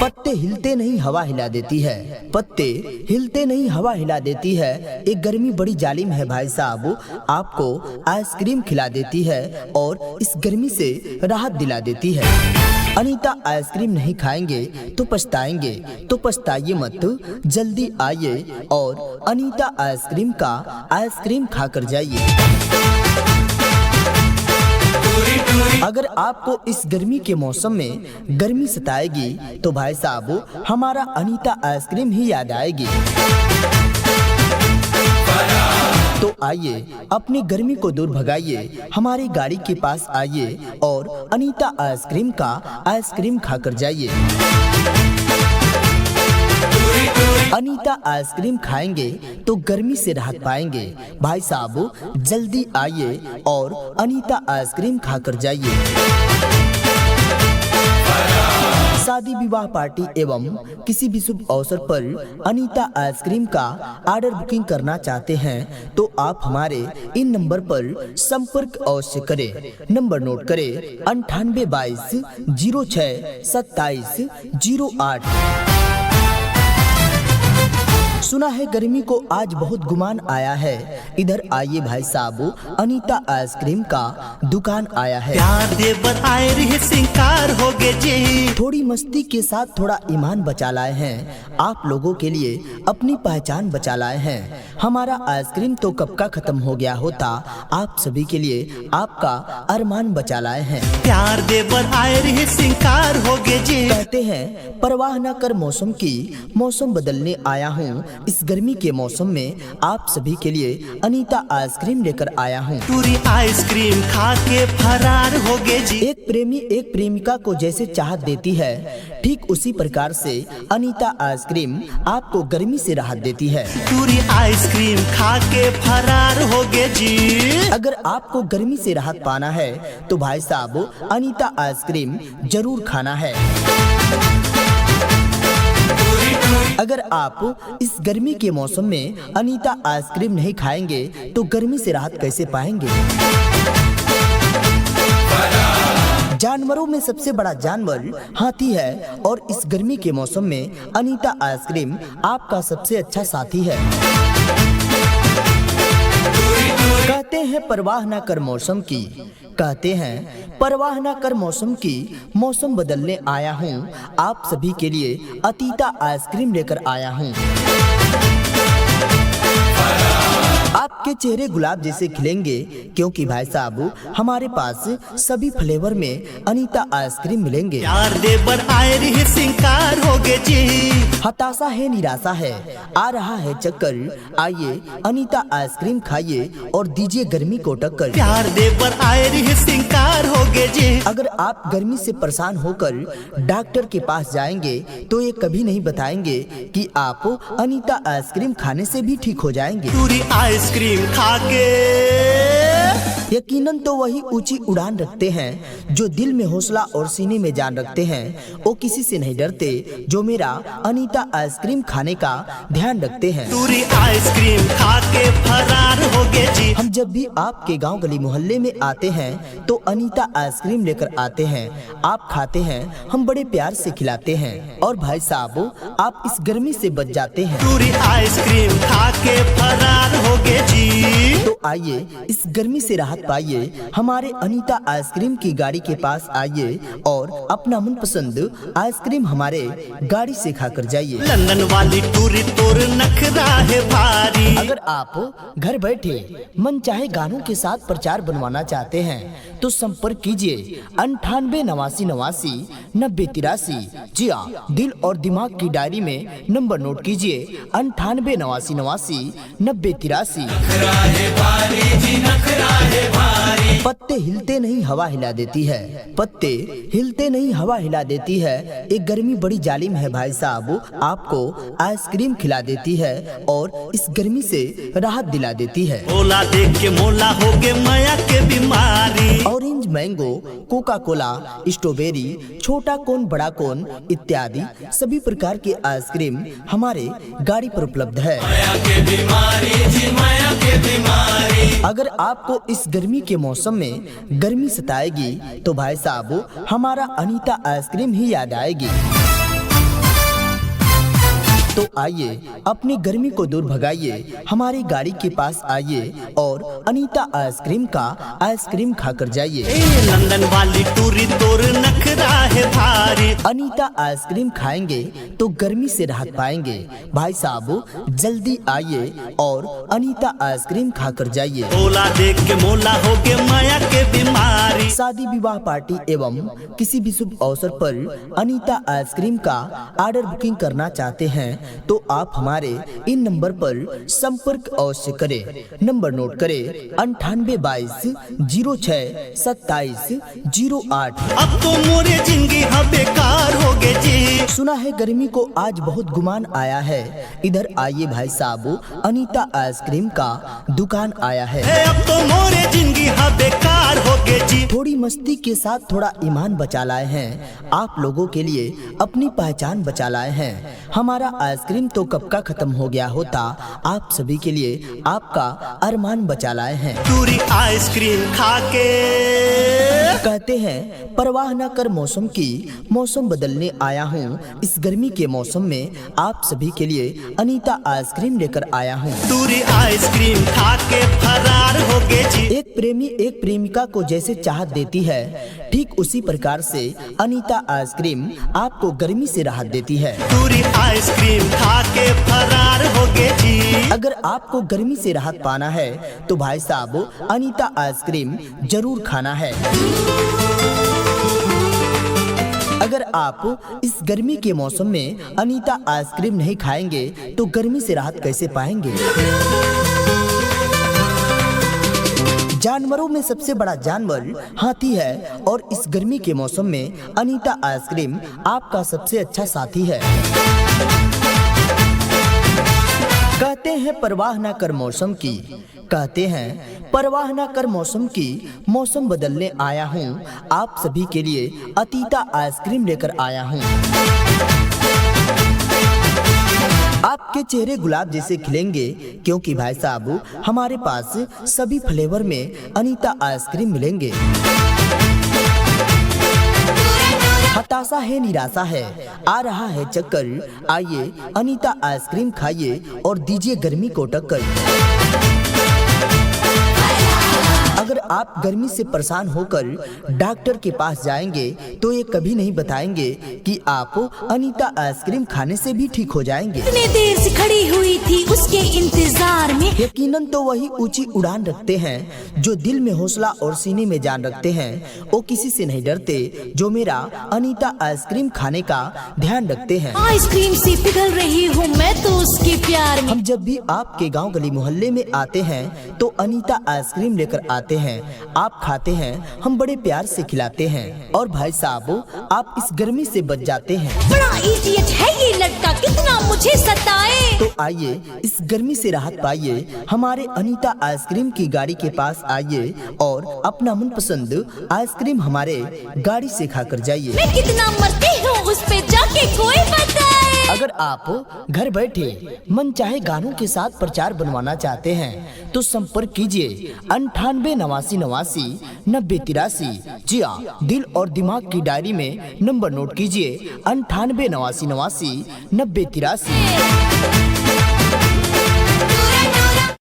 पत्ते हिलते नहीं हवा हिला देती है, पत्ते हिलते नहीं हवा हिला देती है। एक गर्मी बड़ी जालिम है भाई साहब, आपको आइसक्रीम खिला देती है और इस गर्मी से राहत दिला देती है। अनीता आइसक्रीम नहीं खाएंगे तो पछताएंगे, तो पछताइए मत, जल्दी आइए और अनीता आइसक्रीम का आइसक्रीम खाकर जाइए। अगर आपको इस गर्मी के मौसम में गर्मी सताएगी तो भाई साहब हमारा अनीता आइसक्रीम ही याद आएगी। तो आइए अपनी गर्मी को दूर भगाइए, हमारी गाड़ी के पास आइए और अनीता आइसक्रीम का आइसक्रीम खाकर जाइए। अनीता आइसक्रीम खाएंगे तो गर्मी से राहत पाएंगे। भाई साहब जल्दी आइए और अनीता आइसक्रीम खाकर जाइए। शादी विवाह पार्टी एवं किसी भी शुभ अवसर पर अनीता आइसक्रीम का ऑर्डर बुकिंग करना चाहते हैं तो आप हमारे इन नंबर पर संपर्क अवश्य करें। नंबर नोट करें 9822 06 27 08। सुना है गर्मी को आज बहुत गुमान आया है, इधर आइए भाई साहब अनीता आइसक्रीम का दुकान आया है। प्यार देवर आए रहे सिंगार हो गए जी, थोड़ी मस्ती के साथ थोड़ा ईमान बचा लाए हैं, आप लोगों के लिए अपनी पहचान बचा लाए हैं। हमारा आइसक्रीम तो कब का खत्म हो गया होता, आप सभी के लिए आपका अरमान बचा लाए हैं। प्यार देवर आए रहे सिंगार हो गए जी, कहते हैं परवाह न कर मौसम की, मौसम बदलने आया हूँ। इस गर्मी के मौसम में आप सभी के लिए अनीता आइसक्रीम लेकर आया हूँ। पूरी आइसक्रीम खा के फरार हो गए जी। एक प्रेमी एक प्रेमिका को जैसे चाहत देती है, ठीक उसी प्रकार से अनीता आइसक्रीम आपको गर्मी से राहत देती है। पूरी आइसक्रीम खा के फरार हो गए जी। अगर आपको गर्मी से राहत पाना है तो भाई साहब अनीता आइसक्रीम जरूर खाना है। अगर आप इस गर्मी के मौसम में अनीता आइसक्रीम नहीं खाएंगे तो गर्मी से राहत कैसे पाएंगे। जानवरों में सबसे बड़ा जानवर हाथी है और इस गर्मी के मौसम में अनीता आइसक्रीम आपका सबसे अच्छा साथी है। कहते हैं परवाह ना कर मौसम की, कहते हैं परवाह ना कर मौसम की, मौसम बदलने आया हूँ। आप सभी के लिए अनीता आइसक्रीम लेकर आया हूँ। आपके चेहरे गुलाब जैसे खिलेंगे क्योंकि भाई साहब हमारे पास सभी फ्लेवर में अनीता आइसक्रीम मिलेंगे। प्यार देवर आए रहे सिंगार हो गए जी, हताशा है निराशा है आ रहा है चक्कर, आइए अनीता आइसक्रीम खाइए और दीजिए गर्मी को टक्कर। प्यार देवर आए रहे सिंगार हो गए जी। अगर आप गर्मी से परेशान होकर डॉक्टर के पास जाएंगे तो ये कभी नहीं बताएंगे कि आप अनीता आइसक्रीम खाने से भी ठीक हो जाएंगे। पूरी आइसक्रीम खा के यकीनन तो वही ऊंची उड़ान रखते हैं जो दिल में हौसला और सीने में जान रखते हैं। वो किसी से नहीं डरते जो मेरा अनीता आइसक्रीम खाने का ध्यान रखते हैं। पूरी आइसक्रीम खा के फरार हो गए जी। हम जब भी आपके गांव गली मोहल्ले में आते हैं तो अनीता आइसक्रीम लेकर आते हैं, आप खाते हैं, हम बड़े प्यार से खिलाते हैं और भाई साहब आप इस गर्मी से बच जाते हैं। पूरी आइसक्रीम खा के फरार हो गए जी। तो आइए इस गर्मी से राहत पाइए, हमारे अनीता आइसक्रीम की गाड़ी के पास आइए और अपना मनपसंद आइसक्रीम हमारे गाड़ी से खाकर जाइए। लंदन वाली टूरी तोर नखरा है भारी। अगर आप घर बैठे मन चाहे गानों के साथ प्रचार बनवाना चाहते हैं तो संपर्क कीजिए 98 89 89 90 83। जी हाँ, दिल और दिमाग की डायरी में नंबर नोट कीजिए 98 89 89 90 83। पत्ते हिलते नहीं हवा हिला देती है, पत्ते हिलते नहीं हवा हिला देती है। एक गर्मी बड़ी जालिम है भाई साहब, आपको आइसक्रीम खिला देती है और इस गर्मी से राहत दिला देती है। ओला देख के मोला हो गए माया के बीमारी। ऑरेंज, मैंगो, कोका कोला, स्ट्रॉबेरी, छोटा कोन बड़ा कोन इत्यादि सभी प्रकार के आइसक्रीम हमारे गाड़ी पर उपलब्ध है। माया के बीमारी जी, माया के बीमारी। अगर आपको इस गर्मी के मौसम में गर्मी सताएगी तो भाई साहब हमारा अनीता आइसक्रीम ही याद आएगी। तो आइए अपनी गर्मी को दूर भगाइए, हमारी गाड़ी के पास आइए और अनीता आइसक्रीम का आइसक्रीम खाकर जाइए। ए लंदन वाली टूरी तोर नखरा है भारी। अनीता आइसक्रीम खाएंगे तो गर्मी से राहत पाएंगे। भाई साहब जल्दी आइए और अनीता आइसक्रीम खाकर जाइए। ओला देख के मोला हो गए माया के बीमारी। शादी विवाह पार्टी एवं किसी भी शुभ अवसर पर अनीता आइसक्रीम का ऑर्डर बुकिंग करना चाहते हैं तो आप हमारे इन नंबर पर संपर्क अवश्य करें। नंबर नोट करें 9822062708। अब तो मोरे जिंदगी हाँ बेकार हो गए जी। सुना है गर्मी को आज बहुत गुमान आया है, इधर आइए भाई साहब अनीता आइसक्रीम का दुकान आया है। अब तो मोरे जिंदगी हाँ बेकार हो गए जी। थोड़ी मस्ती के साथ थोड़ा ईमान बचा लाए हैं, आप लोगों के लिए अपनी पहचान बचा लाए हैं। हमारा आइसक्रीम तो कब का खत्म हो गया होता, आप सभी के लिए आपका अरमान बचा लाए हैं। टूरी आइसक्रीम खा के कहते हैं परवाह न कर मौसम की, मौसम बदलने आया हूँ। इस गर्मी के मौसम में आप सभी के लिए अनीता आइसक्रीम लेकर आया हूँ। टूरी आइसक्रीम खा के फरार हो गए जी। एक प्रेमी एक प्रेमिका को जैसे चाहत देती है, ठीक उसी प्रकार से अनीता आइसक्रीम आपको गर्मी से राहत देती है। टूरी आइसक्रीम खा के फरार हो गए जी। अगर आपको गर्मी से राहत पाना है तो भाई साहब अनीता आइसक्रीम जरूर खाना है। अगर आप इस गर्मी के मौसम में अनीता आइसक्रीम नहीं खाएंगे तो गर्मी से राहत कैसे पाएंगे। जानवरों में सबसे बड़ा जानवर हाथी है और इस गर्मी के मौसम में अनीता आइसक्रीम आपका सबसे अच्छा साथी है। कहते हैं परवाह ना कर मौसम की, कहते हैं परवाह ना कर मौसम की, मौसम बदलने आया हूँ। आप सभी के लिए अनीता आइसक्रीम लेकर आया हूँ। आपके चेहरे गुलाब जैसे खिलेंगे क्योंकि भाई साहब हमारे पास सभी फ्लेवर में अनीता आइसक्रीम मिलेंगे। हताशा है निराशा है, आ रहा है चक्कर, आइए अनीता आइसक्रीम खाइए और दीजिए गर्मी को टक्कर। अगर आप गर्मी से परेशान होकर डॉक्टर के पास जाएंगे तो ये कभी नहीं बताएंगे कि आप अनीता आइसक्रीम खाने से भी ठीक हो जाएंगे। इतने देर से खड़ी हुई थी उसके इंतजार में। यकीनन तो वही ऊंची उड़ान रखते हैं जो दिल में हौसला और सीने में जान रखते हैं। वो किसी से नहीं डरते जो मेरा अनीता आइसक्रीम खाने का ध्यान रखते हैं। आइसक्रीम से पिघल रही हूँ मैं तो उसके प्यार में। हम जब भी आपके गांव गली मोहल्ले में आते हैं तो अनीता आइसक्रीम लेकर आते हैं, आप खाते हैं, हम बड़े प्यार से खिलाते हैं और भाई साहब आप इस गर्मी से बच जाते हैं। बड़ा इडियट है ये लड़का, कितना मुझे सताए। तो आइए इस गर्मी से राहत पाइए, हमारे अनीता आइसक्रीम की गाड़ी के पास आइए और अपना मनपसंद आइसक्रीम हमारे गाड़ी से खाकर जाइए। मैं कितना मरती हूँ उस पे जाके कोई बताए। अगर आप घर बैठे मन चाहे गानों के साथ प्रचार बनवाना चाहते हैं तो संपर्क कीजिए 9889899083। जी हाँ, दिल और दिमाग की डायरी में नंबर नोट कीजिए 9889899083।